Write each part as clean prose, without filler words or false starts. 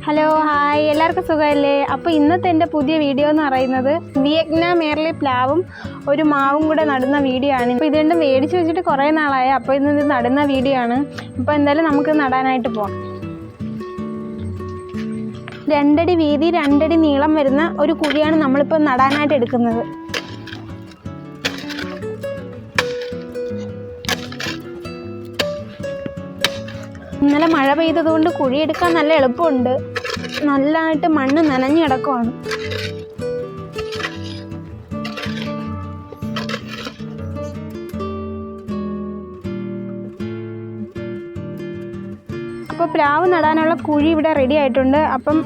Hello hi, എല്ലാവർക്കും സുഖമല്ലേ? അപ്പോൾ ഇന്നത്തെ എൻ്റെ പുതിയ വീഡിയോ എന്ന് പറയുന്നത് വിയറ്റ്നാം എയർലി പ്ലാവും ഒരു മാവും കൂടെ നടുന്ന വീഡിയോ ആണ്. അപ്പോൾ ഇത് രണ്ടും മേടിച്ച് വെച്ചിട്ട് കുറേ നാളായി. അപ്പോൾ ഇന്ന് ഇത് നടുന്ന വീഡിയോ ആണ്. അപ്പോൾ എന്തായാലും നമുക്ക് നടാനായിട്ട് പോകാം. 2 അടി വീതി 2 അടി നീളം വരുന്ന ഒരു കുഴിയാണ് നമ്മളിപ്പോൾ നടാനായിട്ട് എടുക്കുന്നത്. ഇന്നലെ മഴ പെയ്തതുകൊണ്ട് കുഴിയെടുക്കാൻ നല്ല എളുപ്പമുണ്ട്. നല്ലതായിട്ട് മണ്ണ് നനഞ്ഞു കിടക്കുവാണ്. അപ്പോൾ പ്ലാവ് നടാനുള്ള കുഴി ഇവിടെ റെഡി ആയിട്ടുണ്ട്. അപ്പം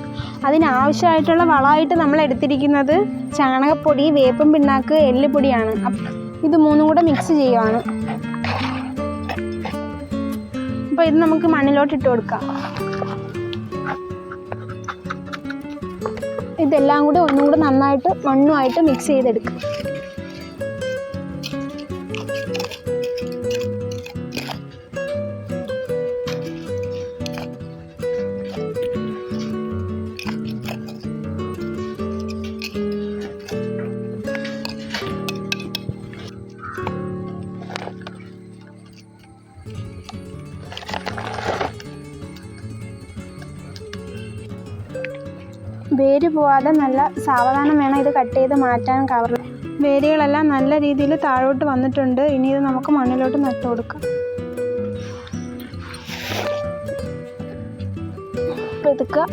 അതിനാവശ്യമായിട്ടുള്ള വളമായിട്ട് നമ്മൾ എടുത്തിരിക്കുന്നത് ചാണകപ്പൊടി, വേപ്പും പിണ്ണാക്ക്, എല്ലുപൊടിയാണ്. ഇത് മൂന്നും കൂടെ മിക്സ് ചെയ്യുവാണ്. അപ്പോൾ ഇത് നമുക്ക് മണ്ണിലോട്ട് ഇട്ട് കൊടുക്കാം. ഇതെല്ലാം കൂടെ ഒന്നും കൂടെ നന്നായിട്ട് മണ്ണുമായിട്ട് മിക്സ് ചെയ്തെടുക്കാം. വേര് പോവാതെ നല്ല സാവധാനം വേണം ഇത് കട്ട് ചെയ്ത് മാറ്റാൻ. കവറിൽ വേരുകളെല്ലാം നല്ല രീതിയിൽ താഴോട്ട് വന്നിട്ടുണ്ട്. ഇനി ഇത് നമുക്ക് മണ്ണിലോട്ട് നട്ടു കൊടുക്കാം. പതുക്കെ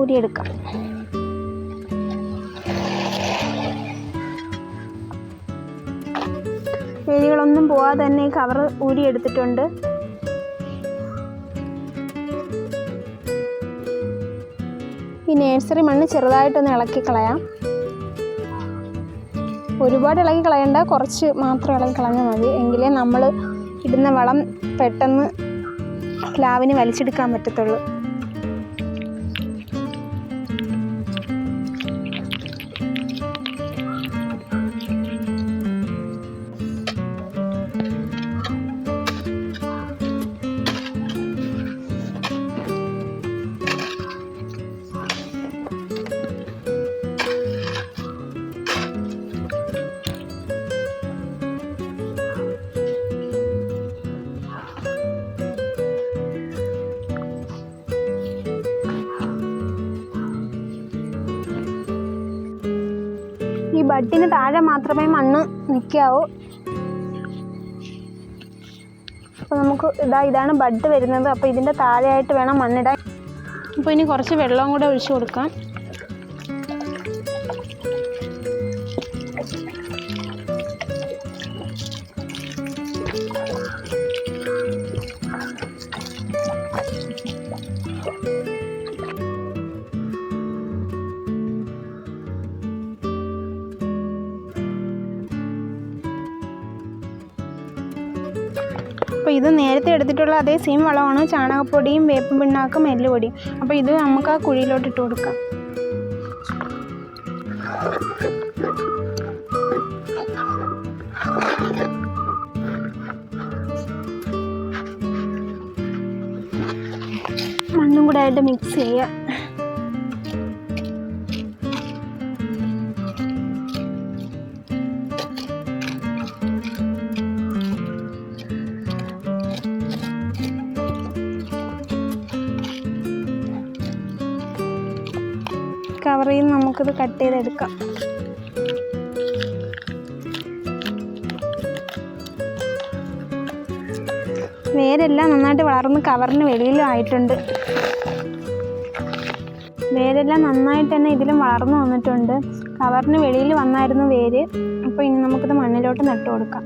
ഊരിയെടുക്കാം. വേരുകളൊന്നും പോവാതെ തന്നെ ഈ കവർ ഊരിയെടുത്തിട്ടുണ്ട്. ഈ നേഴ്സറി മണ്ണ് ചെറുതായിട്ടൊന്ന് ഇളക്കി കളയാം. ഒരുപാട് ഇളക്കി കളയണ്ട, കുറച്ച് മാത്രം ഇളക്കി കളഞ്ഞാൽ മതി. എങ്കിലേ നമ്മൾ ഇടുന്ന വളം പെട്ടെന്ന് പ്ലാവിന് വലിച്ചെടുക്കാൻ പറ്റത്തുള്ളൂ. ഈ ബഡിന് താഴെ മാത്രമേ മണ്ണ് നിൽക്കാവൂ. അപ്പോൾ നമുക്ക് ഇതാണ് ബഡ് വരുന്നത്. അപ്പോൾ ഇതിൻ്റെ താഴെയായിട്ട് വേണം മണ്ണിടാൻ. അപ്പോൾ ഇനി കുറച്ച് വെള്ളവും കൂടെ ഒഴിച്ചു കൊടുക്കാം. അപ്പോൾ ഇത് നേരത്തെ എടുത്തിട്ടുള്ള അതേ സെയിം വളമാണ്, ചാണകപ്പൊടിയും വേപ്പും പിണ്ണാക്കും എല്ലുപൊടിയും. അപ്പോൾ ഇത് നമുക്ക് ആ കുഴിയിലോട്ട് ഇട്ട് കൊടുക്കാം. മണ്ണും കൂടെ ആയിട്ട് മിക്സ് ചെയ്യുക. കവറിൽ നിന്ന് നമുക്കിത് കട്ട് ചെയ്തെടുക്കാം. വേരെല്ലാം നന്നായിട്ട് വളർന്ന് കവറിന് വെളിയിലും ആയിട്ടുണ്ട്. വേരെല്ലാം നന്നായിട്ട് തന്നെ ഇതിലും വളർന്നു വന്നിട്ടുണ്ട്. കവറിന് വെളിയിൽ വന്നായിരുന്നു വേര്. അപ്പോൾ ഇനി നമുക്കിത് മണ്ണിലോട്ട് നട്ടു കൊടുക്കാം.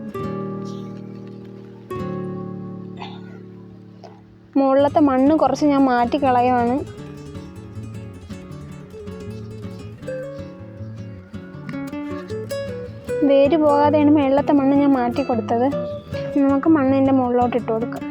മുകളിലത്തെ മണ്ണ് കുറച്ച് ഞാൻ മാറ്റി കളയുവാണ്. വേര് പോകാതെയാണ് മേളത്തെ മണ്ണ് ഞാൻ മാറ്റി കൊടുത്തത്. നമുക്ക് മണ്ണിൻ്റെ മുകളിലോട്ട് ഇട്ട് കൊടുക്കാം.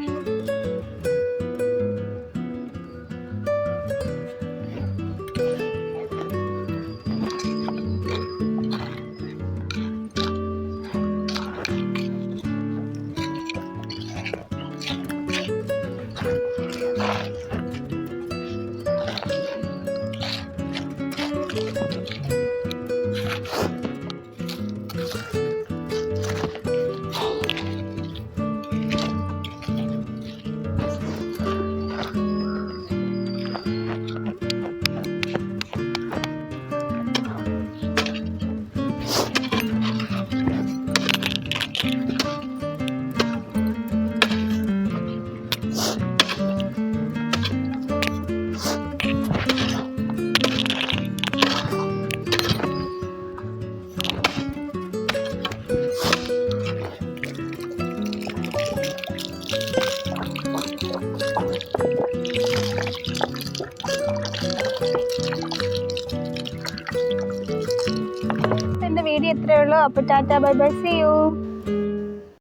അപ്പോൾ tata bye bye, see U.